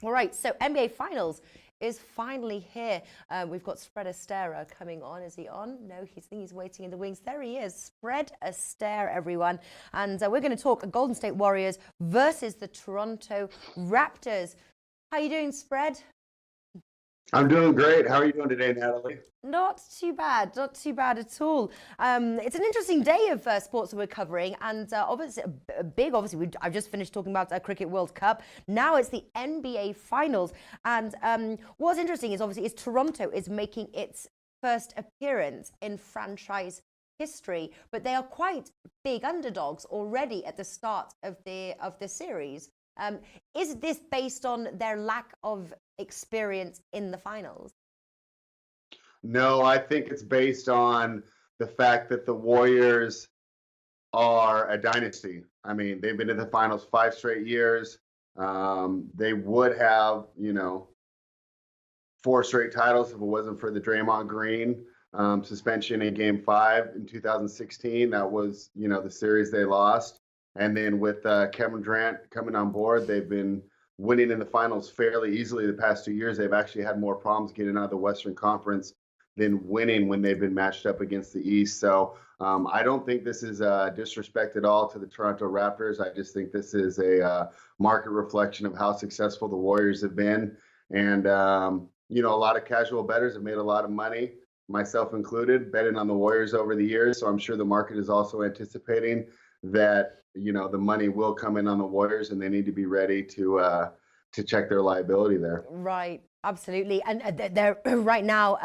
All right, so NBA Finals is finally here. We've got Spread Astaire coming on. Is he on? No, he's waiting in the wings. There he is, Spread Astaire, everyone. And we're going to talk Golden State Warriors versus the Toronto Raptors. How are you doing, Spread? I'm doing great. How are you doing today, Natalie? Not too bad, not too bad at all. It's an interesting day of sports that we're covering, and obviously, I've just finished talking about Cricket World Cup. Now it's the NBA Finals, and what's interesting is obviously Toronto is making its first appearance in franchise history, but they are quite big underdogs already at the start of the series. Is this based on their lack of experience in the finals? No, I think it's based on the fact that the Warriors are a dynasty. I mean, they've been in the finals 5 straight years. They would have, 4 straight titles if it wasn't for the Draymond Green suspension in Game 5 in 2016. That was, the series they lost. And then with Kevin Durant coming on board, they've been winning in the finals fairly easily the past 2 years. They've actually had more problems getting out of the Western Conference than winning when they've been matched up against the East. So I don't think this is disrespect at all to the Toronto Raptors. I just think this is a market reflection of how successful the Warriors have been. And, a lot of casual bettors have made a lot of money, myself included, betting on the Warriors over the years. So I'm sure the market is also anticipating that, the money will come in on the Warriors, and they need to be ready to check their liability there. Right, absolutely. And they're right now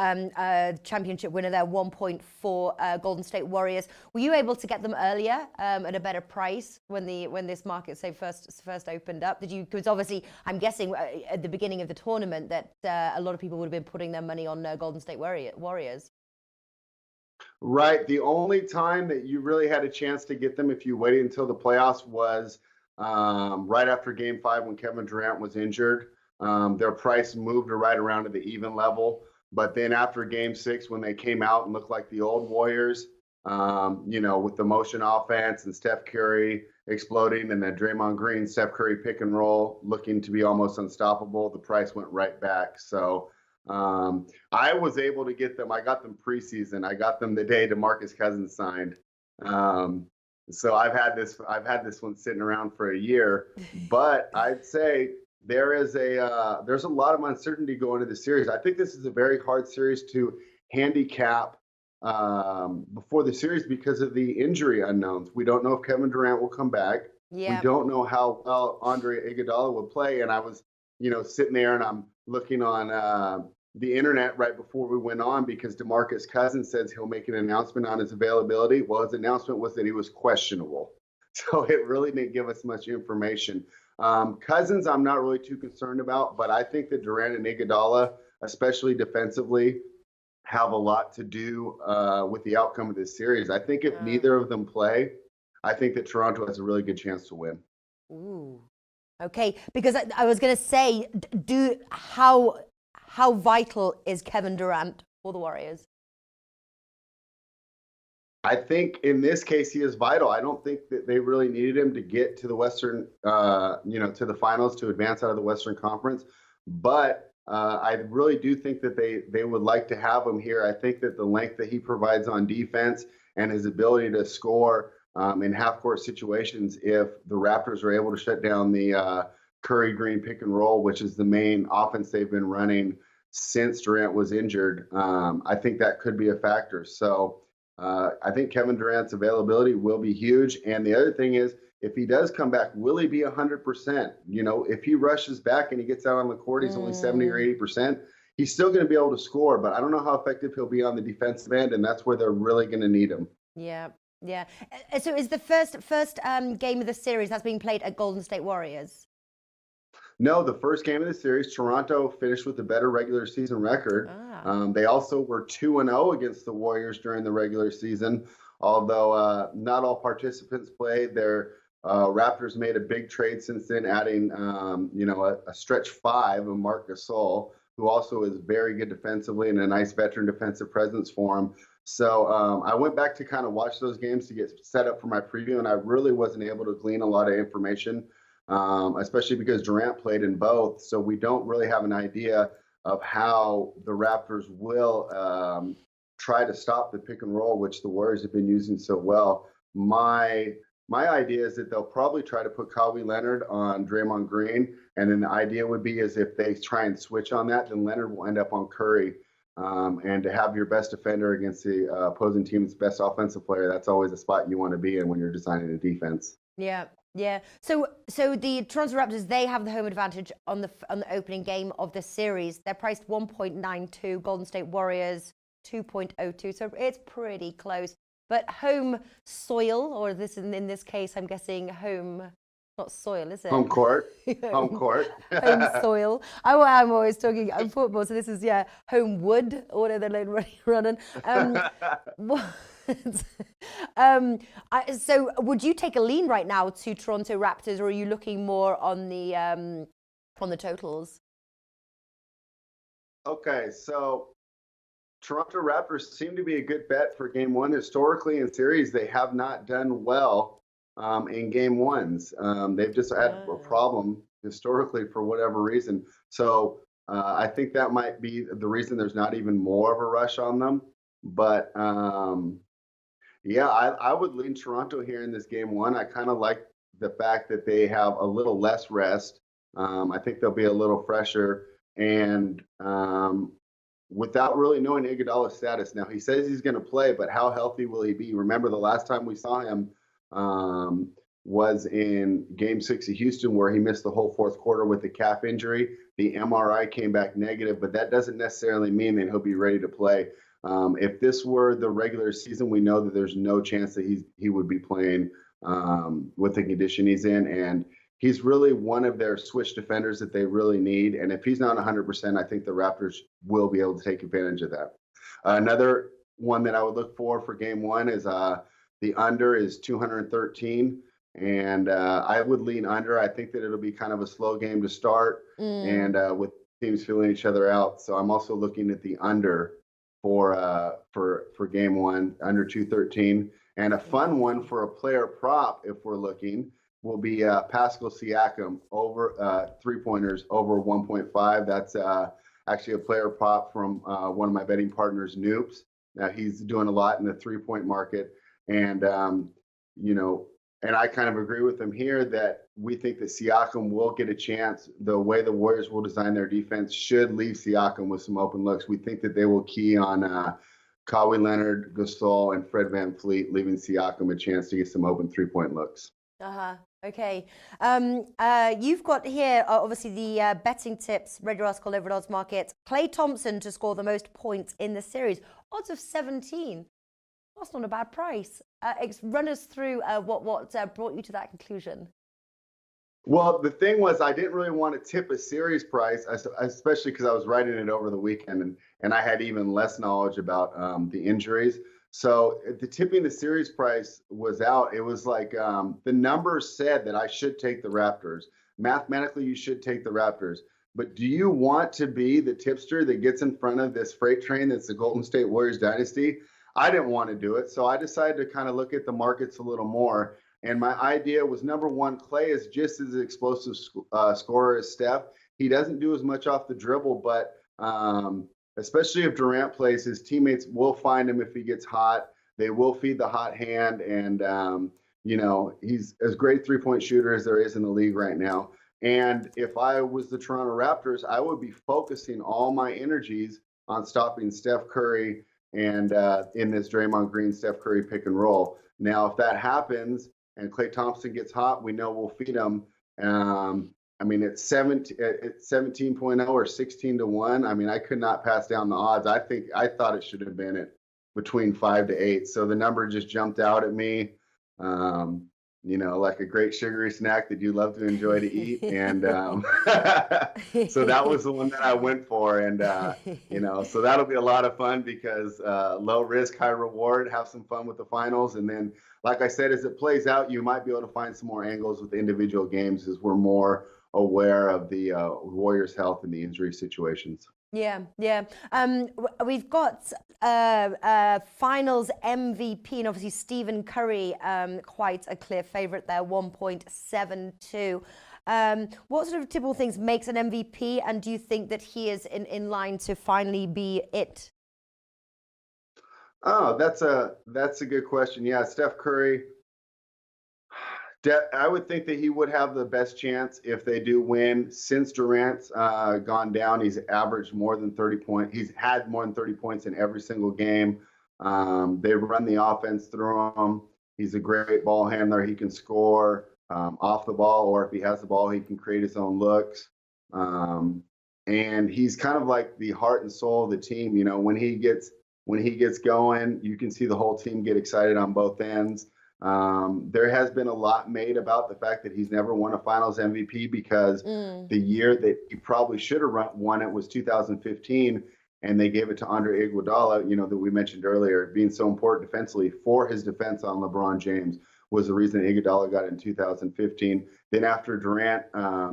championship winner. They're 1.4 Golden State Warriors. Were you able to get them earlier at a better price when this market first opened up? Did you? Because obviously, I'm guessing at the beginning of the tournament that a lot of people would have been putting their money on Golden State Warriors. Right. The only time that you really had a chance to get them if you waited until the playoffs was right after Game 5 when Kevin Durant was injured. Their price moved right around to the even level. But then after Game 6, when they came out and looked like the old Warriors, with the motion offense and Steph Curry exploding and then Draymond Green, Steph Curry pick and roll looking to be almost unstoppable, the price went right back. So I was able to get them. I got them preseason. I got them the day DeMarcus Cousins signed. So I've had this one sitting around for a year, but I'd say there's a lot of uncertainty going into the series. I think this is a very hard series to handicap before the series because of the injury unknowns. We don't know if Kevin Durant will come back. Yeah. We don't know how well Andre Iguodala will play. And I was, sitting there and I'm looking on the internet right before we went on because DeMarcus Cousins says he'll make an announcement on his availability. Well, his announcement was that he was questionable. So it really didn't give us much information. Cousins, I'm not really too concerned about, but I think that Durant and Iguodala, especially defensively, have a lot to do with the outcome of this series. I think if neither of them play, I think that Toronto has a really good chance to win. Ooh. Okay, because I was going to say, how vital is Kevin Durant for the Warriors? I think in this case he is vital. I don't think that they really needed him to get to the Western, to the finals to advance out of the Western Conference. But I really do think that they would like to have him here. I think that the length that he provides on defense and his ability to score in half-court situations, if the Raptors are able to shut down the Curry Green pick and roll, which is the main offense they've been running since Durant was injured, I think that could be a factor. So I think Kevin Durant's availability will be huge. And the other thing is, if he does come back, will he be 100%? If he rushes back and he gets out on the court, he's only 70 or 80%. He's still going to be able to score, but I don't know how effective he'll be on the defensive end, and that's where they're really going to need him. Yeah, yeah. So is the first game of the series that's being played at Golden State Warriors? No, the first game of the series, Toronto finished with a better regular season record. They also were 2-0 against the Warriors during the regular season, although not all participants played. Their Raptors made a big trade since then, adding a stretch 5 of Marc Gasol, who also is very good defensively and a nice veteran defensive presence for him. So I went back to kind of watch those games to get set up for my preview, and I really wasn't able to glean a lot of information especially because Durant played in both. So we don't really have an idea of how the Raptors will try to stop the pick and roll, which the Warriors have been using so well. My idea is that they'll probably try to put Kawhi Leonard on Draymond Green, and then the idea would be is if they try and switch on that, then Leonard will end up on Curry. And to have your best defender against the opposing team's best offensive player, that's always a spot you want to be in when you're designing a defense. Yeah, yeah. So the Toronto Raptors, they have the home advantage on the opening game of the series. They're priced 1.92. Golden State Warriors 2.02. So it's pretty close. But home soil, or in this case, I'm guessing home, not soil, is it? Home court. Home court. Home soil. I'm always talking football, so this is, home wood, or whatever they're running. So would you take a lean right now to Toronto Raptors, or are you looking more on the totals? Okay, so Toronto Raptors seem to be a good bet for game one. Historically in series, they have not done well in game ones. They've just had a problem historically for whatever reason. So I think that might be the reason there's not even more of a rush on them. But yeah, I would lean Toronto here in this game one. I kind of like the fact that they have a little less rest. I think they'll be a little fresher. And without really knowing Iguodala's status. Now, he says he's going to play, but how healthy will he be? Remember, the last time we saw him was in Game 6 of Houston, where he missed the whole fourth quarter with a calf injury. The MRI came back negative, but that doesn't necessarily mean that he'll be ready to play. If this were the regular season, we know that there's no chance that he would be playing with the condition he's in. And he's really one of their switch defenders that they really need. And if he's not 100%, I think the Raptors will be able to take advantage of that. Another one that I would look for game one is the under is 213. And I would lean under. I think that it'll be kind of a slow game to start and with teams feeling each other out. So I'm also looking at the under for game one, under 213. And a fun one for a player prop, if we're looking, will be Pascal Siakam over three-pointers over 1.5. That's actually a player prop from one of my betting partners, Noops. Now, he's doing a lot in the three-point market. And, and I kind of agree with him here that we think that Siakam will get a chance. The way the Warriors will design their defense should leave Siakam with some open looks. We think that they will key on Kawhi Leonard, Gasol, and Fred VanVleet, leaving Siakam a chance to get some open three-point looks. Okay. You've got here, obviously, the betting tips, read your article, Overdose Markets. Klay Thompson to score the most points in the series. Odds of 17. That's not a bad price. Run us through what brought you to that conclusion. Well, the thing was, I didn't really want to tip a series price, especially because I was writing it over the weekend, and I had even less knowledge about the injuries. So the tipping the series price was out. It was like the numbers said that I should take the Raptors. Mathematically, you should take the Raptors. But do you want to be the tipster that gets in front of this freight train that's the Golden State Warriors dynasty? I didn't want to do it. So I decided to kind of look at the markets a little more. And my idea was, number one, Klay is just as explosive scorer as Steph. He doesn't do as much off the dribble, but especially if Durant plays, his teammates will find him if he gets hot. They will feed the hot hand. And, he's as great three-point shooter as there is in the league right now. And if I was the Toronto Raptors, I would be focusing all my energies on stopping Steph Curry and in this Draymond Green, Steph Curry pick and roll. Now, if that happens and Klay Thompson gets hot, we know we'll feed him. It's 17.0 or 16-1. I mean, I could not pass down the odds. I thought it should have been at between 5 to 8. So the number just jumped out at me. Like a great sugary snack that you love to enjoy to eat. And so that was the one that I went for. And, so that'll be a lot of fun because low risk, high reward, have some fun with the finals. And then, like I said, as it plays out, you might be able to find some more angles with individual games as we're more aware of the Warriors' health and the injury situations. Yeah. We've got finals MVP, and obviously Stephen Curry, quite a clear favorite there, 1.72. What sort of typical things makes an MVP, and do you think that he is in line to finally be it? Oh, that's a good question. Yeah, Steph Curry. I would think that he would have the best chance if they do win. Since Durant's gone down, he's averaged more than 30 points. He's had more than 30 points in every single game. They run the offense through him. He's a great ball handler. He can score off the ball, or if he has the ball, he can create his own looks. And he's kind of like the heart and soul of the team. You know, when he gets going, you can see the whole team get excited on both ends. There has been a lot made about the fact that he's never won a Finals MVP because the year that he probably should have won it was 2015, and they gave it to Andre Iguodala, you know, that we mentioned earlier, being so important defensively for his defense on LeBron James was the reason Iguodala got it in 2015. Then after Durant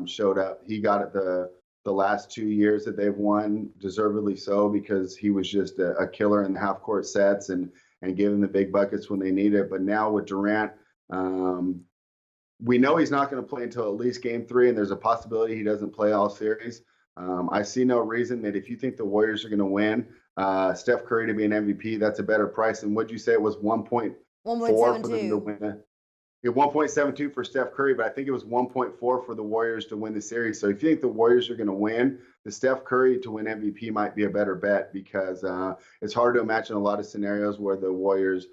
showed up, he got it the last 2 years that they've won, deservedly so, because he was just a killer in the half-court sets and giving the big buckets when they need it. But now with Durant, we know he's not going to play until at least Game 3, and there's a possibility he doesn't play all series. I see no reason that if you think the Warriors are going to win, Steph Curry to be an MVP, that's a better price. And what'd you say it was 1.4 for them to win it? 1.72 for Steph Curry, but I think it was 1.4 for the Warriors to win the series. So if you think the Warriors are going to win, the Steph Curry to win MVP might be a better bet because it's hard to imagine a lot of scenarios where the Warriors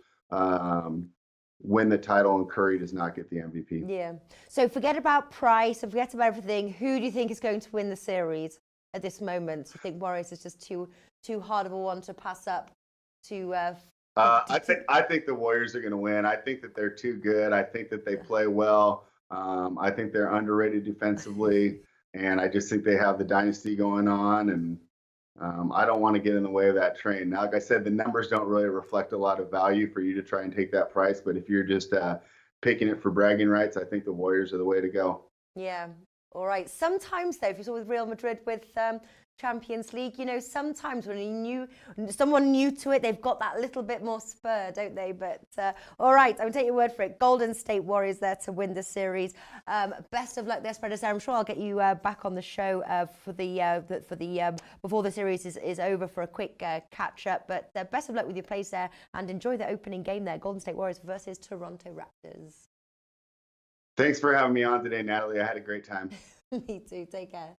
win the title and Curry does not get the MVP. Yeah. So forget about price and forget about everything. Who do you think is going to win the series at this moment? Do you think Warriors is just too hard of a one to pass up to I think the Warriors are going to win. I think that they're too good. I think that they play well. I think they're underrated defensively, and I just think they have the dynasty going on. And I don't want to get in the way of that train. Now, like I said, the numbers don't really reflect a lot of value for you to try and take that price. But if you're just picking it for bragging rights, I think the Warriors are the way to go. Yeah. All right. Sometimes, though, if you saw with Real Madrid with Champions League, you know, sometimes when someone new to it, they've got that little bit more spur, don't they? But all right, I'm gonna take your word for it. Golden State Warriors there to win the series. Best of luck there, Spread Astaire. I'm sure I'll get you back on the show for the before the series is over for a quick catch up. But best of luck with your plays there, and enjoy the opening game there. Golden State Warriors versus Toronto Raptors. Thanks for having me on today, Natalie. I had a great time. Me too. Take care.